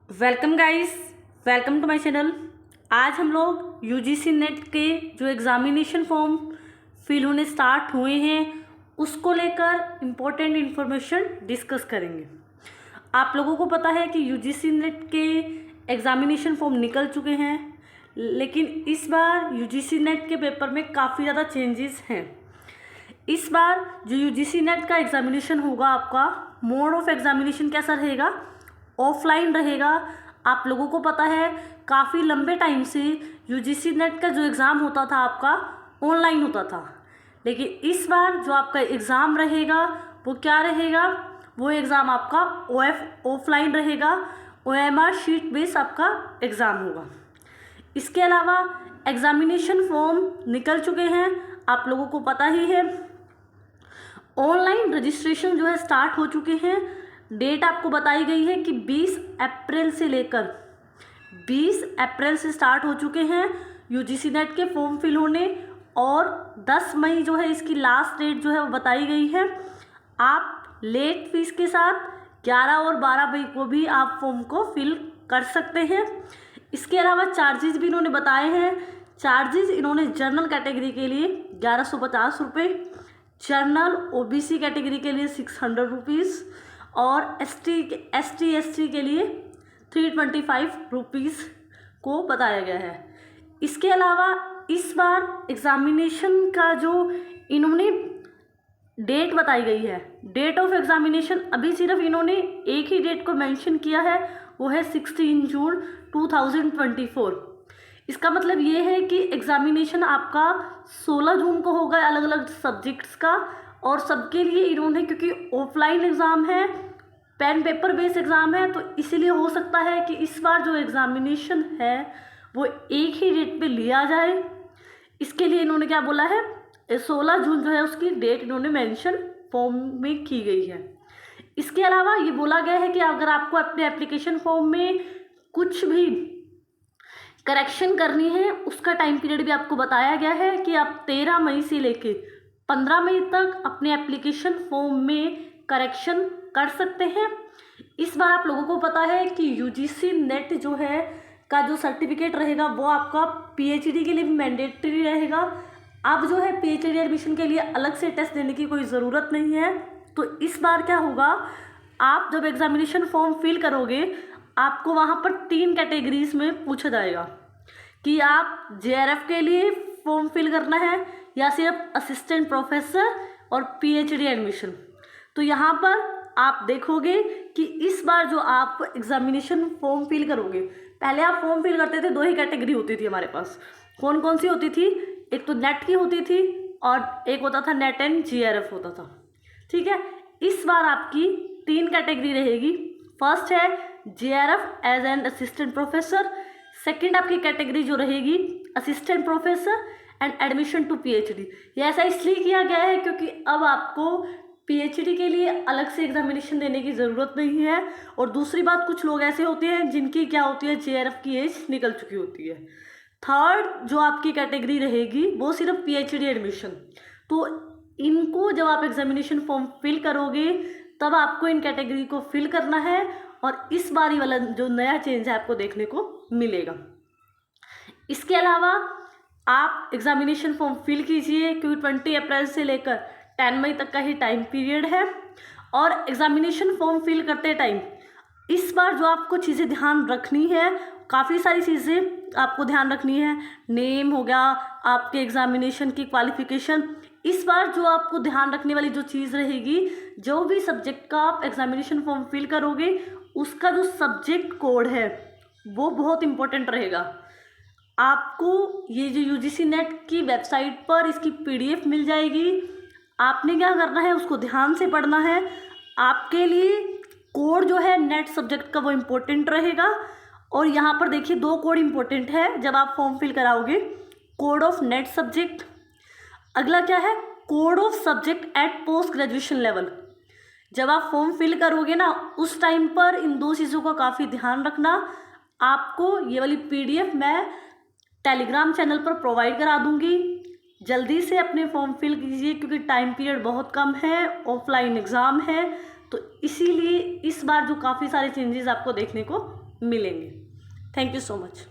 Welcome guys, welcome to my channel. आज हम लोग यूजीसी नेट के जो एग्ज़ामिनेशन फॉर्म फिल होने स्टार्ट हुए हैं उसको लेकर इम्पोर्टेंट इन्फॉर्मेशन डिस्कस करेंगे। आप लोगों को पता है कि यूजीसी नेट के एग्ज़ामिनेशन फॉर्म निकल चुके हैं, लेकिन इस बार यूजीसी नेट के पेपर में काफ़ी ज़्यादा चेंजेस हैं। इस बार जो यूजीसी नेट का एग्ज़ामिनेशन होगा, आपका मोड ऑफ एग्ज़ामिनेशन कैसा रहेगा? ऑफलाइन रहेगा। आप लोगों को पता है काफ़ी लंबे टाइम से यूजीसी नेट का जो एग्ज़ाम होता था आपका ऑनलाइन होता था, लेकिन इस बार जो आपका एग्ज़ाम रहेगा वो क्या रहेगा? वो एग्ज़ाम आपका ऑफलाइन रहेगा। OMR शीट बेस आपका एग्ज़ाम होगा। इसके अलावा एग्ज़ामिनेशन फॉर्म निकल चुके हैं, आप लोगों को पता ही है। ऑनलाइन रजिस्ट्रेशन जो है स्टार्ट हो चुके हैं। डेट आपको बताई गई है कि 20 अप्रैल से लेकर 20 अप्रैल से स्टार्ट हो चुके हैं यूजीसी नेट के फॉर्म फिल होने, और 10 मई जो है इसकी लास्ट डेट जो है वो बताई गई है। आप लेट फीस के साथ 11 और 12 मई को भी आप फॉर्म को फिल कर सकते हैं। इसके अलावा चार्जेस भी इन्होंने बताए हैं। चार्जेस इन्होंने जनरल कैटेगरी के लिए 1150 रुपये, जनरल OBC कैटेगरी के लिए 600 रुपीज़ और ST के लिए 325 रुपीज़ को बताया गया है। इसके अलावा इस बार एग्ज़ामिनेशन का जो इन्होंने डेट बताई गई है, डेट ऑफ एग्ज़ामिनेशन, अभी सिर्फ इन्होंने एक ही डेट को मेंशन किया है, वो है 16 जून 2024। इसका मतलब ये है कि एग्ज़ामिनेशन आपका 16 जून को होगा अलग अलग सब्जेक्ट्स का, और सबके लिए इन्होंने, क्योंकि ऑफलाइन एग्ज़ाम है, पेन पेपर बेस एग्ज़ाम है, तो इसीलिए हो सकता है कि इस बार जो एग्ज़ामिनेशन है वो एक ही डेट पे लिया जाए। इसके लिए इन्होंने क्या बोला है, 16 जून जो है उसकी डेट इन्होंने मेंशन फॉर्म में की गई है। इसके अलावा ये बोला गया है कि अगर आपको अपने एप्लीकेशन फॉर्म में कुछ भी करेक्शन करनी है, उसका टाइम पीरियड भी आपको बताया गया है कि आप 13 मई से लेके 15 मई तक अपने एप्लीकेशन फॉर्म में करेक्शन कर सकते हैं। इस बार आप लोगों को पता है कि यूजीसी नेट जो है का जो सर्टिफिकेट रहेगा वो आपका PhD के लिए भी मैंडेटरी रहेगा। अब जो है PhD एडमिशन के लिए अलग से टेस्ट देने की कोई ज़रूरत नहीं है। तो इस बार क्या होगा, आप जब एग्ज़ामिनेशन फॉर्म फिल करोगे, आपको वहाँ पर 3 कैटेगरीज में पूछा जाएगा कि आप JRF के लिए फॉर्म फिल करना है या सिर्फ असिस्टेंट प्रोफेसर और PhD एडमिशन। तो यहाँ पर आप देखोगे कि इस बार जो आप एग्ज़ामिनेशन फॉर्म फिल करोगे, पहले आप फॉर्म फिल करते थे, 2 ही कैटेगरी होती थी हमारे पास। कौन कौन सी होती थी? एक तो नेट की होती थी और एक होता था नेट एंड JRF होता था, ठीक है। इस बार आपकी 3 कैटेगरी रहेगी। फर्स्ट है JRF as an assistant professor, second आपकी कैटेगरी जो रहेगी assistant professor and admission to PhD। ये ऐसा इसलिए किया गया है क्योंकि अब आपको PhD के लिए अलग से एग्ज़ामिनेशन देने की ज़रूरत नहीं है। और दूसरी बात, कुछ लोग ऐसे होते हैं जिनकी क्या होती है, JRF की एज निकल चुकी होती है। थर्ड जो आपकी कैटेगरी रहेगी वो सिर्फ PhD एडमिशन। तो इनको जब आप एग्ज़ामिनेशन फॉर्म फिल करोगे तब आपको इन कैटेगरी को फिल करना है, और इस बारी वाला जो नया चेंज है आपको देखने को मिलेगा। इसके अलावा आप एग्ज़ामिनेशन फॉर्म फिल कीजिए, क्योंकि 20 अप्रैल से लेकर 10 मई तक का ही टाइम पीरियड है। और एग्ज़ामिनेशन फॉर्म फिल करते टाइम इस बार जो आपको चीज़ें ध्यान रखनी है, काफ़ी सारी चीज़ें आपको ध्यान रखनी है। नेम हो गया, आपके एग्ज़ामिनेशन की क्वालिफ़िकेशन। इस बार जो आपको ध्यान रखने वाली जो चीज़ रहेगी, जो भी सब्जेक्ट का आप एग्ज़ामिनेशन फॉर्म फिल करोगे उसका जो सब्जेक्ट कोड है वो बहुत इम्पोर्टेंट रहेगा। आपको ये जो यूजीसी नेट की वेबसाइट पर इसकी PDF मिल जाएगी। आपने क्या करना है, उसको ध्यान से पढ़ना है। आपके लिए कोड जो है नेट सब्जेक्ट का वो इम्पोर्टेंट रहेगा। और यहाँ पर देखिए 2 कोड इम्पोर्टेंट है जब आप फॉर्म फिल कराओगे, कोड ऑफ नेट सब्जेक्ट, अगला क्या है, code of subject at post graduation level. जब आप फॉर्म फिल करोगे ना, उस टाइम पर इन 2 चीज़ों का काफ़ी ध्यान रखना। आपको ये वाली PDF मैं टेलीग्राम चैनल पर प्रोवाइड करा दूँगी। जल्दी से अपने फॉर्म फिल कीजिए क्योंकि टाइम पीरियड बहुत कम है, ऑफलाइन एग्ज़ाम है, तो इसीलिए इस बार जो काफ़ी सारे चेंजेस आपको देखने को मिलेंगे। Thank you so much.